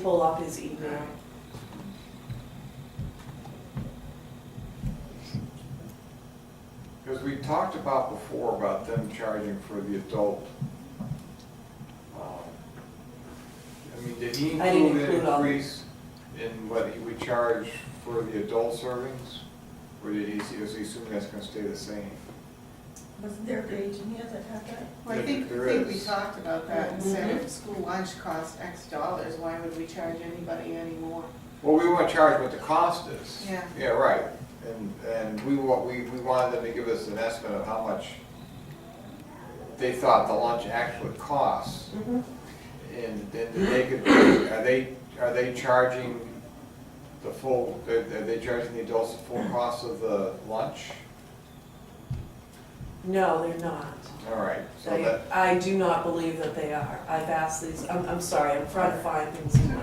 pull up his email. Because we talked about before about them charging for the adult. I mean, did he I didn't include include an all. increase in what he would charge for the adult servings? Or did he, is he assuming that's gonna stay the same? Wasn't there a page in here that had that? Well, I think There we is. talked about that and said Mhm. if school lunch costs X dollars, why would we charge anybody any more? Well, we want to charge what the cost is. Yeah. Yeah, right. And we wanted them to give us an estimate of how much they thought the lunch actually costs. Mhm. And then they could, are they charging the full, are they charging the adults the full cost of the lunch? No, they're not. All right, so They, that, I do not believe that they are. I've asked these, I'm sorry, I'm trying to find things in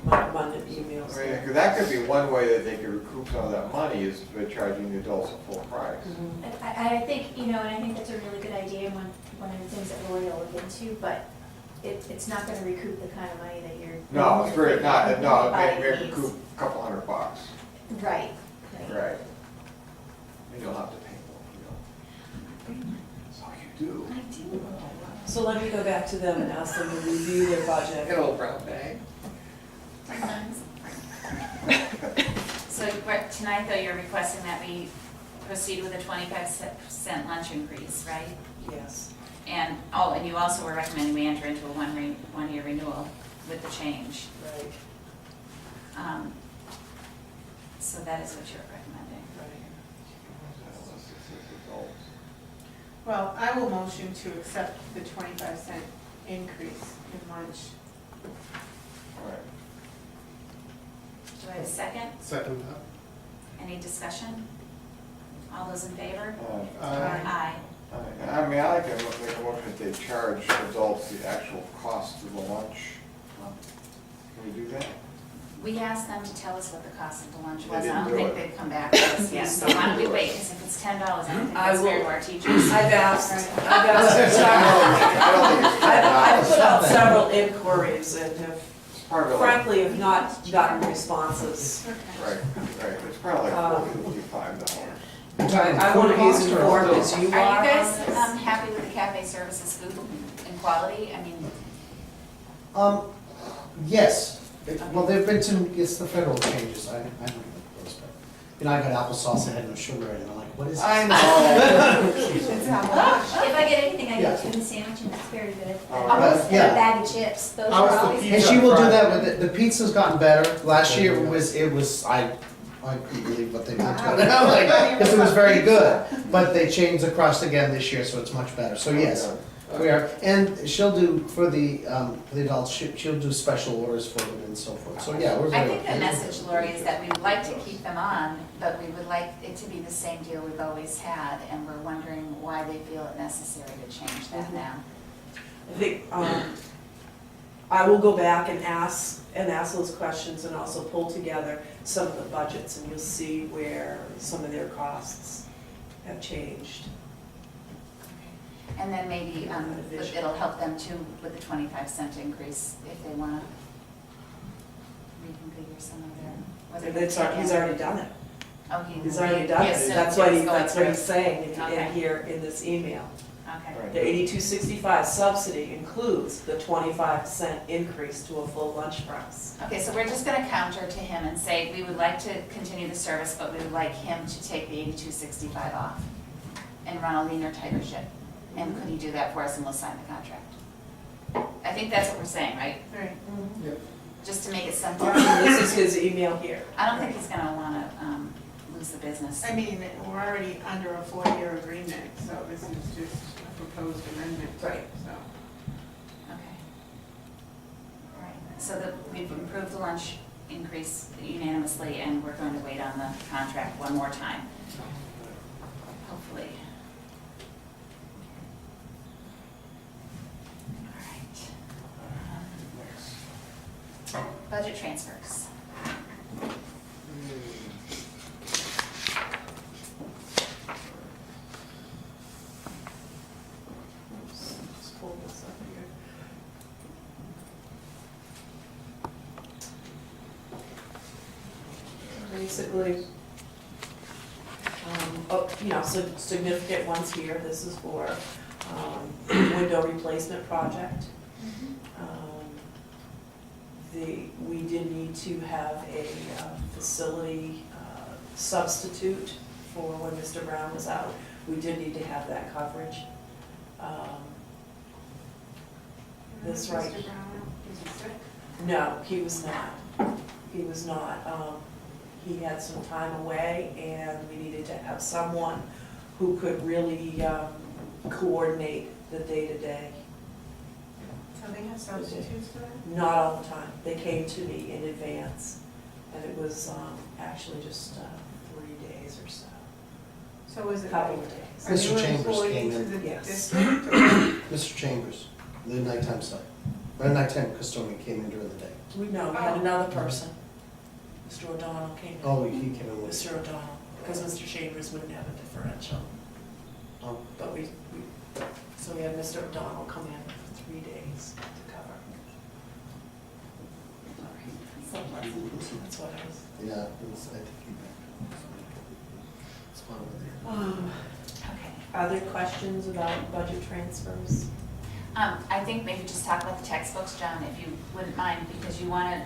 my abundant emails. I mean, 'cause that could be one way that they could recoup some of that money is by charging the adults a full price. Mhm. I think, and I think that's a really good idea and one of the things that Lori will look into, but it's not gonna recoup the kind of money that you're. No, it's very, not, no, it may Everybody recoup needs. a couple $100. Right. Right. And you'll have to pay more, you know. That's all you do. I do. So let me go back to them and ask them to review their budget. Good old brown bag. So tonight, though, you're requesting that we proceed with a 25% lunch increase, right? Yes. And, oh, and you also were recommending we enter into a one-year renewal with the change. Right. So that is what you're recommending. Well, I will motion to accept the 25-cent increase in lunch. All right. Do I have a second? Second that. Any discussion? All those in favor? Aye. Aye. I mean, I like to make a motion that they charge adults the actual cost of the lunch. Can we do that? We asked them to tell us what the cost of the lunch They was. I didn't don't do think it. they've come back to us yet, so why don't we wait, because if it's $10, I don't think I that's fair will- to our teachers. I've asked several, I don't think it's I've put out $10. several inquiries and have It's probably like, frankly have not gotten responses. right, it's probably like $55. I want to be as informed as you Are you are. guys happy with the cafe services, food and quality? I mean, Yes. Well, there've been some, it's the federal changes, I don't know those, but, you know, I got applesauce that had no sugar in it, I'm like, what is this? I know. If I get anything, I Yeah. get tuna sandwich and that's very good. Alright. And Yeah. a bag of chips, those How are was the always. pizza? And she will do that with it, the pizza's gotten better, last year it was, I couldn't believe what they did to it, I'm like, because it was very good, but they changed the crust again this year, so it's much better, so yes. We are, and she'll do, for the adults, she'll do special orders for them and so forth, so yeah, we're I very. think the message, Lori, is that we would like to keep them on, but we would like it to be the same deal we've always had, and we're wondering why they feel it necessary to change that now. I think, I will go back and ask those questions and also pull together some of the budgets and you'll see where some of their costs have changed. And then maybe it'll help them too with the 25-cent increase if they want to reconfigure some of their. whether they He's already done it. Oh, He's already done it. assumed That's it what was he, going that's what he's through. saying in Okay. here in this email. Okay. Right. The 8265 subsidy includes the 25% increase to a full lunch price. Okay, so we're just gonna counter to him and say, we would like to continue the service, but we would like him to take the 8265 off and run a leaner, tighter ship. And could he do that for us and we'll sign the contract? I think that's what we're saying, right? Right. Just to make it simple. This is his email here. I don't think he's gonna wanna lose the business. I mean, we're already under a 4-year agreement, so this is just a proposed amendment. Right. So, Okay. All right, so we've approved the lunch increase unanimously, and we're going to wait on the contract one more time, hopefully. All right. Budget transfers. Let's pull this up here. basically, significant ones here. This is for window replacement project. We did need to have a facility substitute for when Mr. Brown was out. We did need to have that coverage. This right. Mr. Brown, is he sick? No, he was not. He was not. He had some time away, and we needed to have someone who could really coordinate the day-to-day. So they have substitutes for that? Not all the time. They came to me in advance, and it was actually just 3 days or so, So is it couple like of days. a Mr. new Chambers employee came to in. the Yes. district? or- Mr. Chambers, the nighttime site, or nighttime custodian came in during the day. We had another person. Mr. O'Donnell came in. Oh, he came in with. Mr. O'Donnell, because Mr. Chambers wouldn't have a differential. Oh, But so we had Mr. O'Donnell come in for 3 days to cover. That's what I was. yeah, it was, I think he. It's fine with you. Okay. Other questions about budget transfers? I think maybe just talk about the textbooks, John, if you wouldn't mind, because you wanna,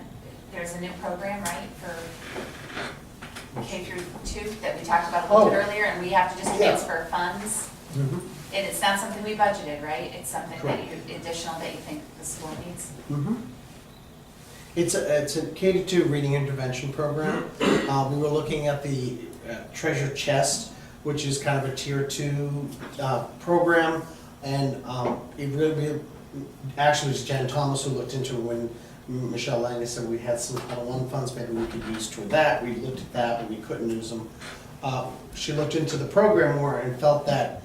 there's a new program, right, for K through 2 that we talked about a little bit Oh. earlier, and we have to just Yeah. transfer funds. Mhm. And it's not something we budgeted, right? It's something that Correct. you, additional that you think the school needs? Mhm. It's a K-2 reading intervention program. We were looking at the treasure chest, which is kind of a tier 2 program. And it really, actually it was Jen Thomas who looked into it when Michelle Langley said we had some Title I funds maybe we could use toward that. We looked at that, but we couldn't use them. She looked into the program more and felt that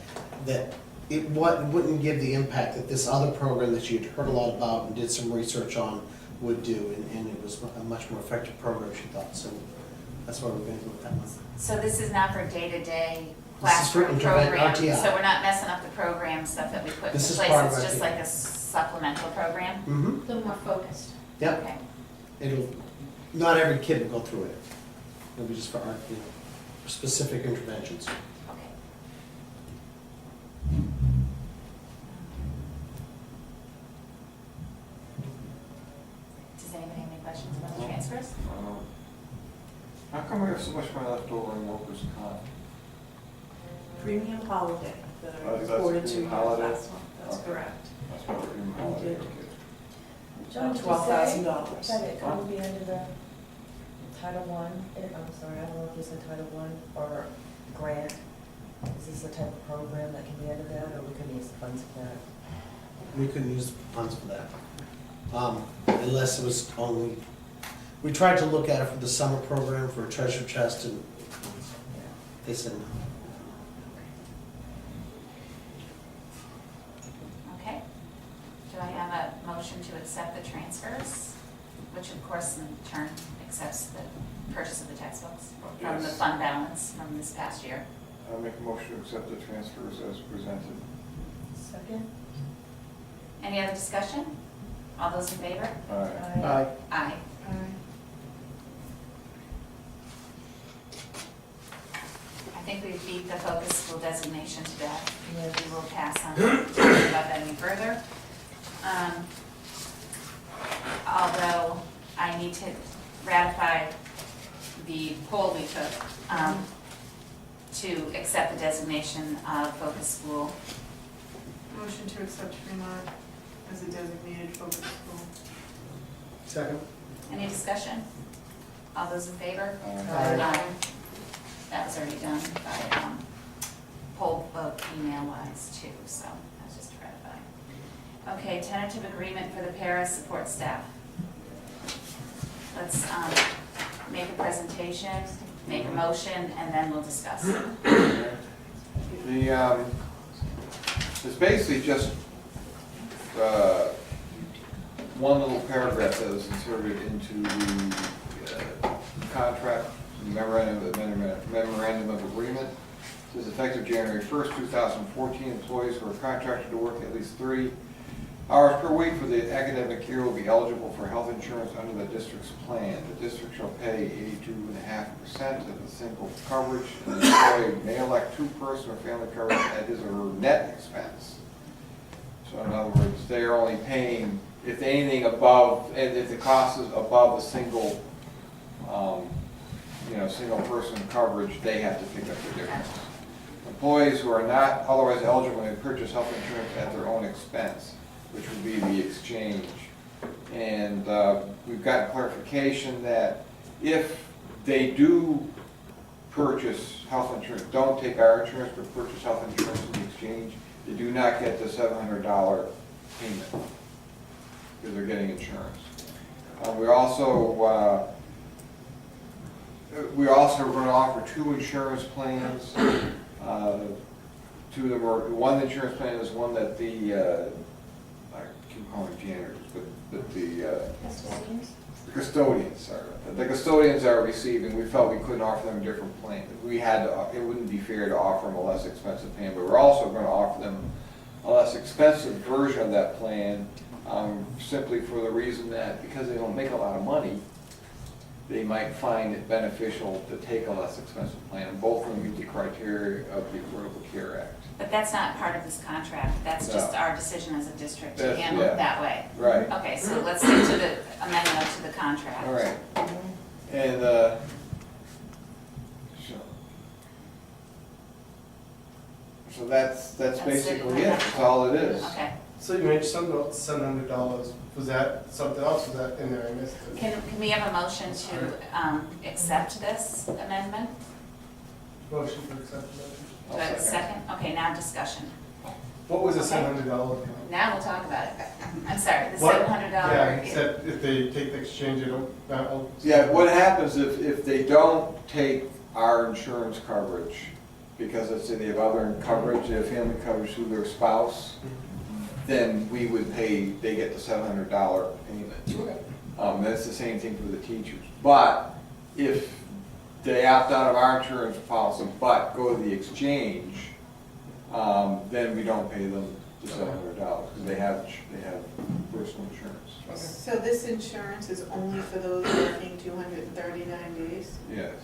it wouldn't give the impact that this other program that you'd heard a lot about and did some research on would do, and it was a much more effective program, she thought, so that's why we're gonna go with that one. So this is not for day-to-day This is for classroom interven- program? RTI. So we're not messing up the program stuff that we put into This is place? part of It's just RTI. like a supplemental program? Mm-hmm, A little more focused. yep, Okay. it'll, not every kid will go through it, it'll be just for our, specific interventions. Okay. Does anybody have any questions about the transfers? How come we have so much money left over in workers' comp? Premium holiday that I Oh, that's reported to you premium holiday? last month. That's Okay. correct. That's what we're doing, holiday, okay. John, did you say $12,000. that it would be under the Title I? I'm sorry, I don't know if you said Title I or grant. Is this the type of program that can be under that, or we could use the funds for that? We couldn't use funds for that, unless it was only, we tried to look at it for the summer program for a treasure chest, and they said no. Okay. Do I have a motion to accept the transfers, which of course in turn accepts the purchase of the textbooks from the Yes. fund balance from this past year? I'll make a motion to accept the transfers as presented. Second? Any other discussion? All those in favor? All right. Aye. Aye. I think we beat the focus school designation to death. Yes. We will pass on talking about that any further. Although I need to ratify the poll we took to accept the designation of focus school. Motion to accept Fremont as a designated focus school. Second. Any discussion? All those in favor? Aye. That was already done by poll vote email wise too, so that's just to ratify. Okay, tentative agreement for the para support staff. Let's make a presentation, make a motion, and then we'll discuss. It's basically just one little paragraph that was inserted into the contract, memorandum of agreement. It says effective January 1st, 2014, employees who are contracted to work at least 3 hours per week for the academic year will be eligible for health insurance under the district's plan. The district shall pay 82.5% of the single coverage, and the employee may elect two-person or family coverage at his or her net expense. So in other words, they're only paying, if anything above, and if the cost is above the single, single person coverage, they have to pick up the difference. Employees who are not otherwise eligible may purchase health insurance at their own expense, which would be the exchange. And we've got clarification that if they do purchase health insurance, don't take our insurance, but purchase health insurance in the exchange, they do not get the $700 payment because they're getting insurance. We're also going to offer two insurance plans. Two of them are, one insurance plan is one that I keep calling them janitors, but the custodians are receiving. We felt we couldn't offer them a different plan. It wouldn't be fair to offer them a less expensive plan, but we're also going to offer them a less expensive version of that plan, simply for the reason that because they don't make a lot of money, they might find it beneficial to take a less expensive plan. And both of them meet the criteria of the Affordable Care Act. But that's not part of this contract, that's just our decision as a district to That's- handle yeah. it that way. Right. Okay, so let's stick to the amendment to the contract. All right. And, so that's That's it. basically it. That's all it is. Okay, So you mentioned something about $700. Was that something else? Was that in there? I missed it. can we have a motion to accept this amendment? Motion for acceptance. Do I have a second? Okay, now discussion. What was the Okay. $700? Now we'll talk about it. I'm sorry, the What? $700. Yeah, he said if they take the exchange, they don't. Yeah, what happens if they don't take our insurance coverage, because let's say they have other coverage, they have family coverage through their spouse, then we would pay, they get the $700 payment. That's the same thing for the teachers. But if they opt out of our insurance policy but go to the exchange, then we don't pay them the $700 because they have personal insurance. So this insurance is only for those working 239 days Yes.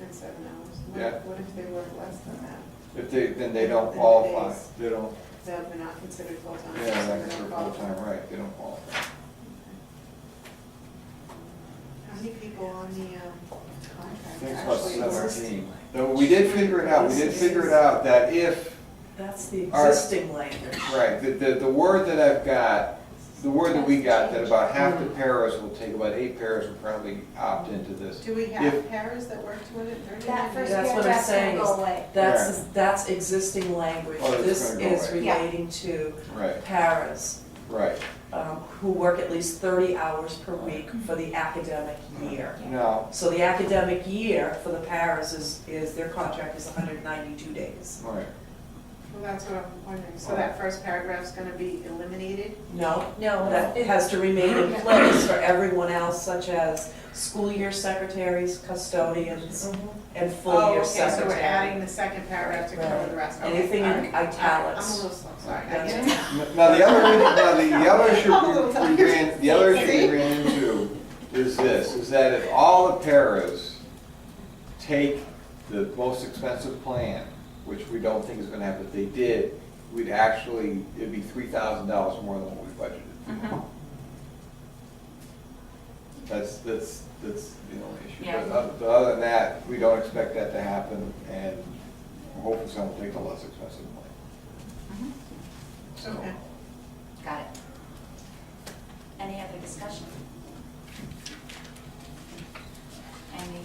and 7 hours? Yeah. What if they work less than that? Then they don't Then the qualify. days. They don't, They're not considered full-time? yeah, so they're they not don't for qualify. full-time, right, they don't qualify. How many people on the I contract think it's about actually work? 17. Though we did figure it out that if, That's the Our- existing language. right, the word that I've got, the word that we got, that about half the paras will take, about 8 paras will probably opt into this. Do we have paras that work 239 That first days? That's what I'm paragraph's gonna saying go is- away. That's existing language. Oh, that's This gonna go is away. relating to Right, paras right. who work at least 30 hours per week for the academic year. Now, So the academic year for the paras is their contract is 192 days. right, Well, that's what I'm wondering. So that first paragraph's gonna be eliminated? No, No, that has to remain in place for everyone else, such as school year secretaries, custodians, and full year Oh, okay, so we're adding secretary. the second paragraph to cover the rest. Okay, Anything in all right. italics. I'm a little slow, sorry. I That's get it. now the other issue I'm a little tired. the other issue we ran into is this, is that if all the paras take the most expensive plan, which we don't think is gonna happen, if they did, it'd be $3,000 more than what we budgeted. Mhm. That's the only issue. Yeah. But other than that, we don't expect that to happen, and hopefully someone will take the less expensive plan. Mhm. So, Okay. Got it. Any other discussion? Any,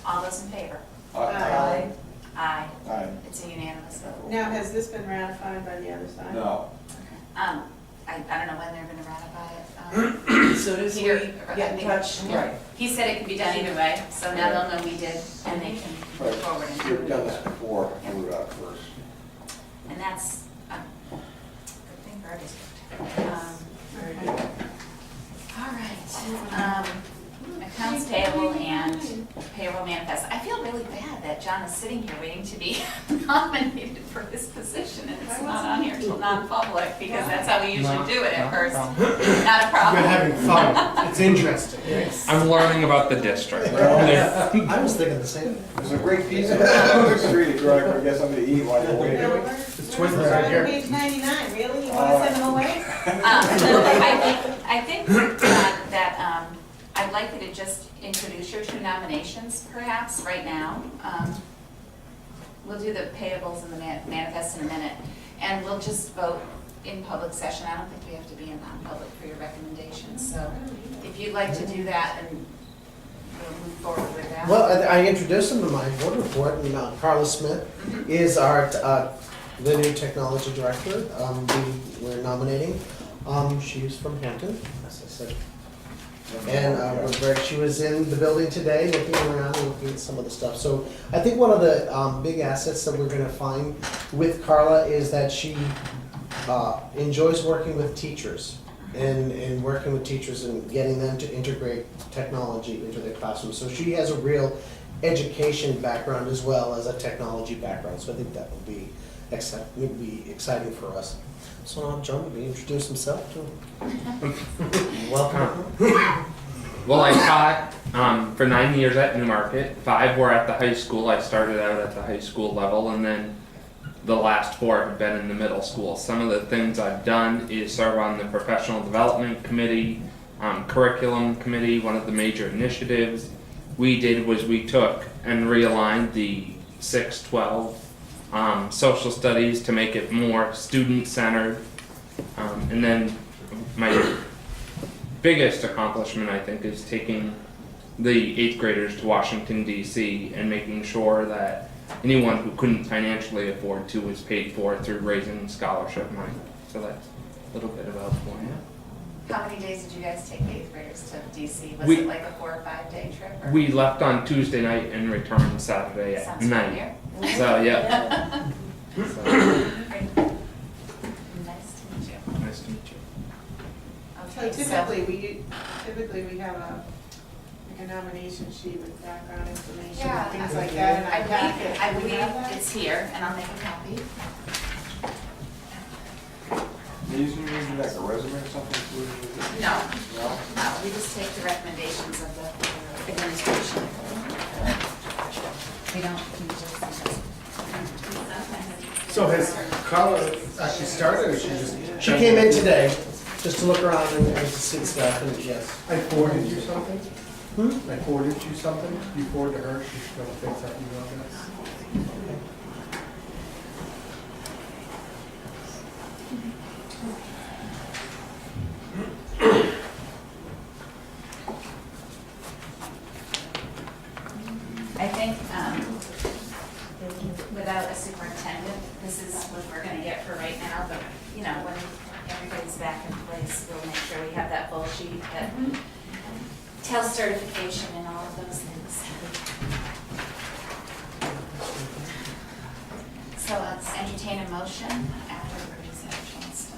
all those in favor? Aye. Aye. Aye. It's a unanimous vote. Now, has this been ratified by the other side? No, I don't know when they're gonna ratify it. As soon as we Peter, get in touch, right. He said it could be done either way, so now they'll know we did, and they can move right, forward and do we've done it. this before, do it out first. And that's a good thing for our district. Very good. All right, accounts payable and payroll manifest. I feel really bad that John is sitting here waiting to be nominated for this position and it's not on here till non-public because that's how we usually do it at first. Not a We're problem. having fun. It's interesting. I'm learning about the district. I was thinking the same. There's a great pizza on the street, if you want to get something to eat while you're waiting. It's Twizzlers right here. Page 99, really? You want to send them away? I think that I'd like you to just introduce your two nominations perhaps right now. We'll do the payables and the manifest in a minute. And we'll just vote in public session. I don't think we have to be in non-public for your recommendations. So if you'd like to do that, and we'll move forward with that. Well, I introduced him to my board report, and Carla Smith is our, the new technology director. We're nominating. She's from Hampton, as I said. And she was in the building today, looking around and looking at some of the stuff. So I think one of the big assets that we're gonna find with Carla is that she enjoys working with teachers and working with teachers and getting them to integrate technology into their classroom. So she has a real education background as well as a technology background. So I think that would be exciting for us. So John, will you introduce himself to welcome. Well, I taught for 9 years at Newmarket. 5 were at the high school. I started out at the high school level, and then the last 4 have been in the middle school. Some of the things I've done is serve on the professional development committee, curriculum committee. One of the major initiatives we did was we took and realigned the 6-12 social studies to make it more student-centered. And then my biggest accomplishment, I think, is taking the 8th graders to Washington, D.C. and making sure that anyone who couldn't financially afford to was paid for through raising scholarship money. So that's a little bit about who I am. How many days did you guys take the 8th graders to DC? Was We- it like a 4 or 5 day trip? Or? We left on Tuesday night and returned Saturday at Sounds night. familiar. So, yeah. So, Great. Nice to meet you. nice to meet you. So Okay, typically we have like a nomination sheet with background information Yeah, and things like that in our packet. I Do we believe have that? it's here, and I'll make a copy. These you need like a resume or something included with it? No, No? no, we just take the recommendations of the administration. We don't, we just. So has Carla actually started, or she just? She came in today, just to look around and to see the stuff, and yes. I forwarded you something? I forwarded you something, you forwarded to her, she's gonna fix that email address. I think, without a superintendent, this is what we're gonna get for right now, but, you know, when everybody's back in place, we'll make sure we have that full sheet that tells certification and all of those things. So let's entertain a motion after everybody's had a chance to.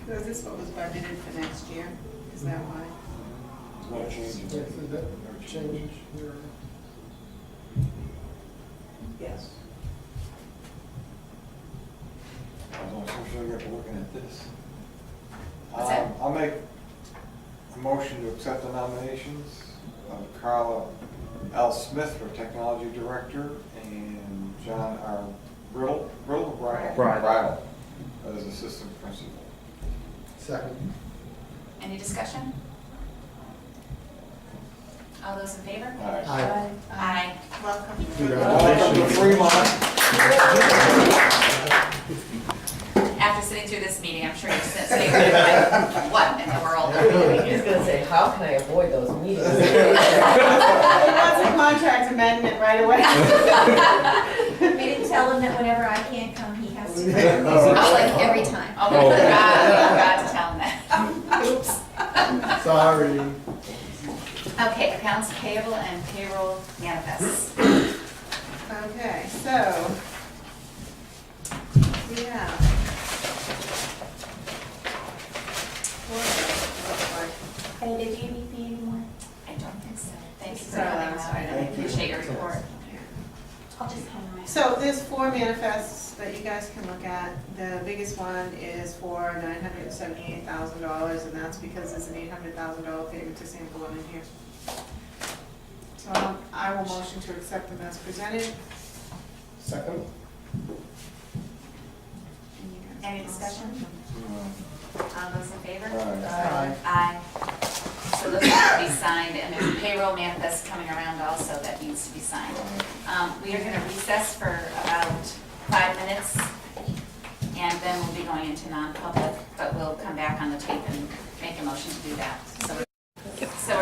So is this what was budgeted for next year? Is that why? No changes. Yes, is that change your? Yes. I was so sure you're looking at this. What's that? I'll make a motion to accept the nominations of Carla L. Smith for Technology Director and John R. Brittle or Bridle? Bridle. As Assistant Principal. Second. Any discussion? All those in favor? Aye. Aye. Aye. Welcome. Welcome to Fremont. After sitting through this meeting, I'm sure you're sitting there like, what in the world are we doing He's here? gonna say, how can I avoid those meetings? He wants a contract amendment right away. We didn't tell him that whenever I can't come, he has to come. Oh. Like every time. Oh, my God, I forgot to tell him that. Oops. Sorry. Okay, accounts payable and payroll manifests. Okay, so Heather, do you need me anymore? I don't think so. Thank you This for is our coming last out. item. I appreciate your report. I'll just hang around. So there's 4 manifests that you guys can look at. The biggest one is for $978,000, and that's because there's an $800,000 payment to Sample in here. So I will motion to accept them as presented. Second? Any discussion? All those in favor? Aye. Aye. So those have to be signed, and there's a payroll manifest coming around also that needs to be signed. We are gonna recess for about 5 minutes, and then we'll be going into non-public, but we'll come back on the tape and make a motion to do that. So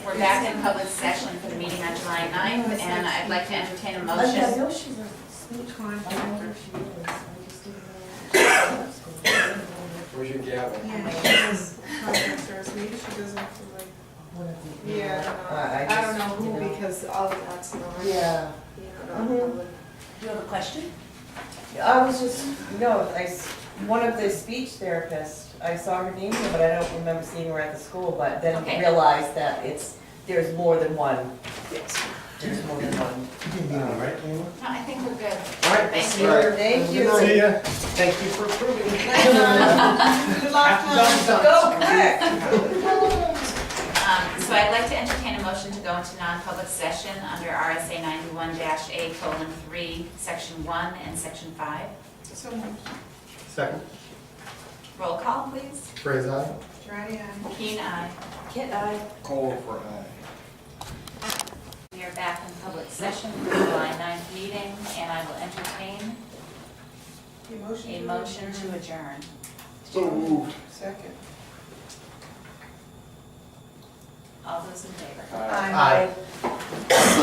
we're back in public session for the meeting on July 9th, and I'd like to entertain a I motion. know she's a speech contractor. I don't know if she is, I just didn't know. Where's your gavel? Yeah, she does contractors, maybe she doesn't feel like, One of the- yeah, I I don't know. I don't just, know you who, know. because all of that's not. Yeah, You know, Mhm. Do you have a question? I was just, one of the speech therapists, I saw her name here, but I don't remember seeing her at the school, but then Okay. realized that there's more than one. Yes. There's more than one. All right, Amy? No, I think we're good. All right, Thank see you. you. Thank you. See ya. Thank you for approving. Good luck, Go quick! So I'd like to entertain a motion to go into non-public session under RSA 91-A:3, Section 1 and Section 5. So moved. Second, Roll call, please. Fraser, aye. Ready, and Keen, aye. Kit, I. Cole for aye. We are back in public session for the July 9th meeting, and I will entertain a motion to adjourn. So moved. Second. All those in favor? Aye. Aye.